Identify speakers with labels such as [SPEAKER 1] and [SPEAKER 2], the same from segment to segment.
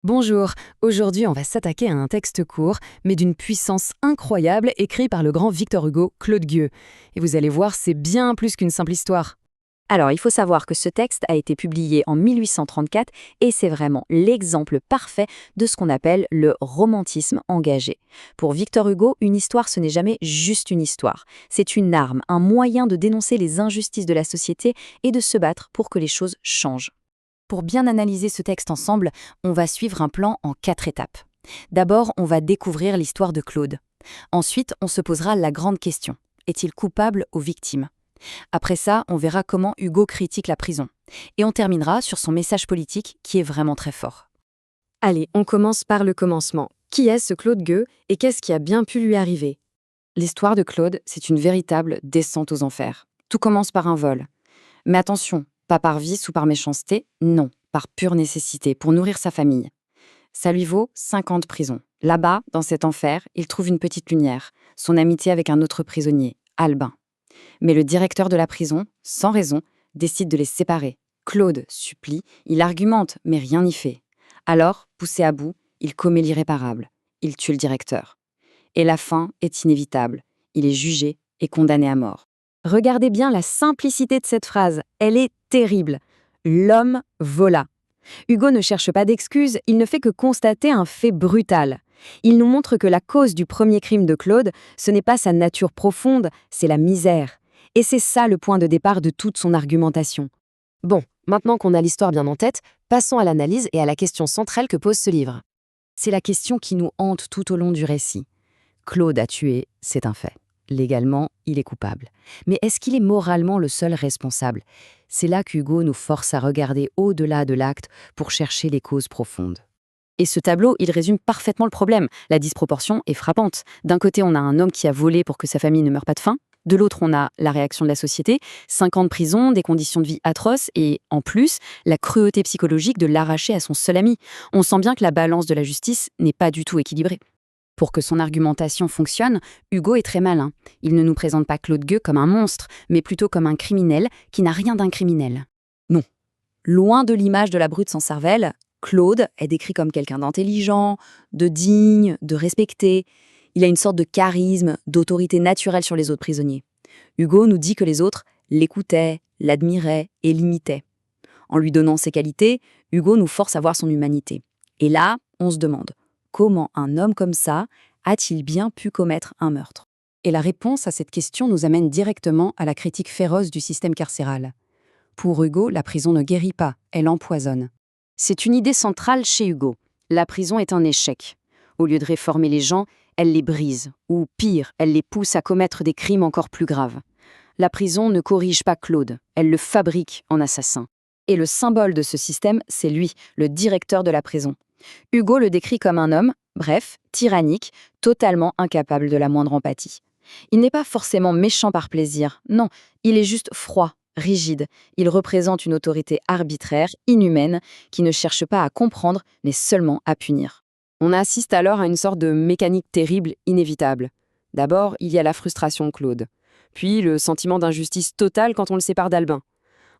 [SPEAKER 1] Bonjour, aujourd'hui on va s'attaquer à un texte court, mais d'une puissance incroyable, écrit par le grand Victor Hugo, Claude Gueux. Et vous allez voir, c'est bien plus qu'une simple histoire.
[SPEAKER 2] Alors, il faut savoir que ce texte a été publié en 1834 et c'est vraiment l'exemple parfait de ce qu'on appelle le romantisme engagé. Pour Victor Hugo, une histoire, ce n'est jamais juste une histoire. C'est une arme, un moyen de dénoncer les injustices de la société et de se battre pour que les choses changent. Pour bien analyser ce texte ensemble, on va suivre un plan en 4 étapes. D'abord, on va découvrir l'histoire de Claude. Ensuite, on se posera la grande question. Est-il coupable ou victime ? Après ça, on verra comment Hugo critique la prison. Et on terminera sur son message politique qui est vraiment très fort.
[SPEAKER 1] Allez, on commence par le commencement. Qui est ce Claude Gueux et qu'est-ce qui a bien pu lui arriver? L'histoire de Claude, c'est une véritable descente aux enfers. Tout commence par un vol. Mais attention, pas par vice ou par méchanceté, non, par pure nécessité, pour nourrir sa famille. Ça lui vaut 5 ans de prison. Là-bas, dans cet enfer, il trouve une petite lumière, son amitié avec un autre prisonnier, Albin. Mais le directeur de la prison, sans raison, décide de les séparer. Claude supplie, il argumente, mais rien n'y fait. Alors, poussé à bout, il commet l'irréparable. Il tue le directeur. Et la fin est inévitable. Il est jugé et condamné à mort. Regardez bien la simplicité de cette phrase. Elle est terrible. L'homme vola. Hugo ne cherche pas d'excuses, il ne fait que constater un fait brutal. Il nous montre que la cause du premier crime de Claude, ce n'est pas sa nature profonde, c'est la misère. Et c'est ça le point de départ de toute son argumentation. Bon, maintenant qu'on a l'histoire bien en tête, passons à l'analyse et à la question centrale que pose ce livre. C'est la question qui nous hante tout au long du récit. Claude a tué, c'est un fait. Légalement, il est coupable. Mais est-ce qu'il est moralement le seul responsable? C'est là qu'Hugo nous force à regarder au-delà de l'acte pour chercher les causes profondes. Et ce tableau, il résume parfaitement le problème. La disproportion est frappante. D'un côté, on a un homme qui a volé pour que sa famille ne meure pas de faim. De l'autre, on a la réaction de la société, 5 ans de prison, des conditions de vie atroces et, en plus, la cruauté psychologique de l'arracher à son seul ami. On sent bien que la balance de la justice n'est pas du tout équilibrée. Pour que son argumentation fonctionne, Hugo est très malin. Il ne nous présente pas Claude Gueux comme un monstre, mais plutôt comme un criminel qui n'a rien d'un criminel. Non. Loin de l'image de la brute sans cervelle, Claude est décrit comme quelqu'un d'intelligent, de digne, de respecté. Il a une sorte de charisme, d'autorité naturelle sur les autres prisonniers. Hugo nous dit que les autres l'écoutaient, l'admiraient et l'imitaient. En lui donnant ces qualités, Hugo nous force à voir son humanité. Et là, on se demande, comment un homme comme ça a-t-il bien pu commettre un meurtre? Et la réponse à cette question nous amène directement à la critique féroce du système carcéral. Pour Hugo, la prison ne guérit pas, elle empoisonne. C'est une idée centrale chez Hugo. La prison est un échec. Au lieu de réformer les gens, elle les brise, ou pire, elle les pousse à commettre des crimes encore plus graves. La prison ne corrige pas Claude, elle le fabrique en assassin. Et le symbole de ce système, c'est lui, le directeur de la prison. Hugo le décrit comme un homme, bref, tyrannique, totalement incapable de la moindre empathie. Il n'est pas forcément méchant par plaisir, non, il est juste froid, rigide. Il représente une autorité arbitraire, inhumaine, qui ne cherche pas à comprendre, mais seulement à punir. On assiste alors à une sorte de mécanique terrible, inévitable. D'abord, il y a la frustration de Claude, puis le sentiment d'injustice totale quand on le sépare d'Albin.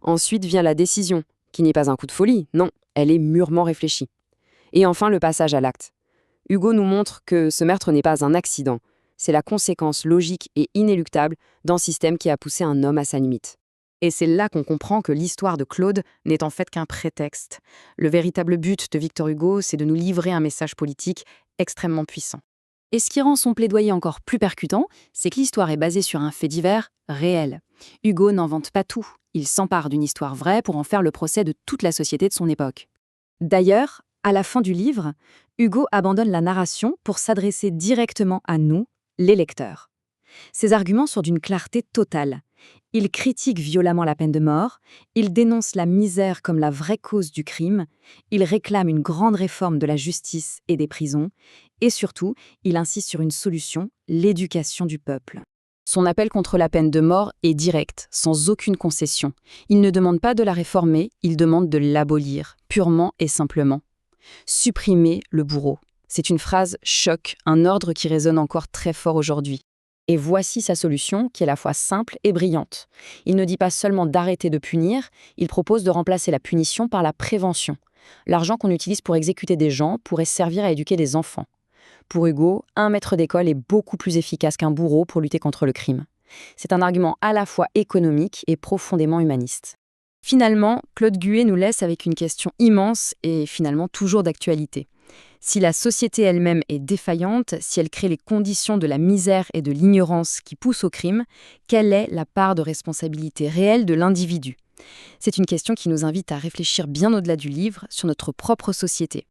[SPEAKER 1] Ensuite vient la décision, qui n'est pas un coup de folie, non, elle est mûrement réfléchie. Et enfin, le passage à l'acte. Hugo nous montre que ce meurtre n'est pas un accident, c'est la conséquence logique et inéluctable d'un système qui a poussé un homme à sa limite. Et c'est là qu'on comprend que l'histoire de Claude n'est en fait qu'un prétexte. Le véritable but de Victor Hugo, c'est de nous livrer un message politique extrêmement puissant. Et ce qui rend son plaidoyer encore plus percutant, c'est que l'histoire est basée sur un fait divers réel. Hugo n'invente pas tout, il s'empare d'une histoire vraie pour en faire le procès de toute la société de son époque. D'ailleurs, à la fin du livre, Hugo abandonne la narration pour s'adresser directement à nous, les lecteurs. Ses arguments sont d'une clarté totale. Il critique violemment la peine de mort, il dénonce la misère comme la vraie cause du crime, il réclame une grande réforme de la justice et des prisons, et surtout, il insiste sur une solution, l'éducation du peuple. Son appel contre la peine de mort est direct, sans aucune concession. Il ne demande pas de la réformer, il demande de l'abolir, purement et simplement. Supprimer le bourreau. C'est une phrase choc, un ordre qui résonne encore très fort aujourd'hui. Et voici sa solution, qui est à la fois simple et brillante. Il ne dit pas seulement d'arrêter de punir, il propose de remplacer la punition par la prévention.
[SPEAKER 2] L'argent qu'on utilise pour exécuter des gens pourrait servir à éduquer des enfants. Pour Hugo, un maître d'école est beaucoup plus efficace qu'un bourreau pour lutter contre le crime. C'est un argument à la fois économique et profondément humaniste. Finalement, Claude Guët nous laisse avec une question immense et finalement toujours d'actualité. Si la société elle-même est défaillante, si elle crée les conditions de la misère et de l'ignorance qui poussent au crime, quelle est la part de responsabilité réelle de l'individu ? C'est une question qui nous invite à réfléchir bien au-delà du livre sur notre propre société.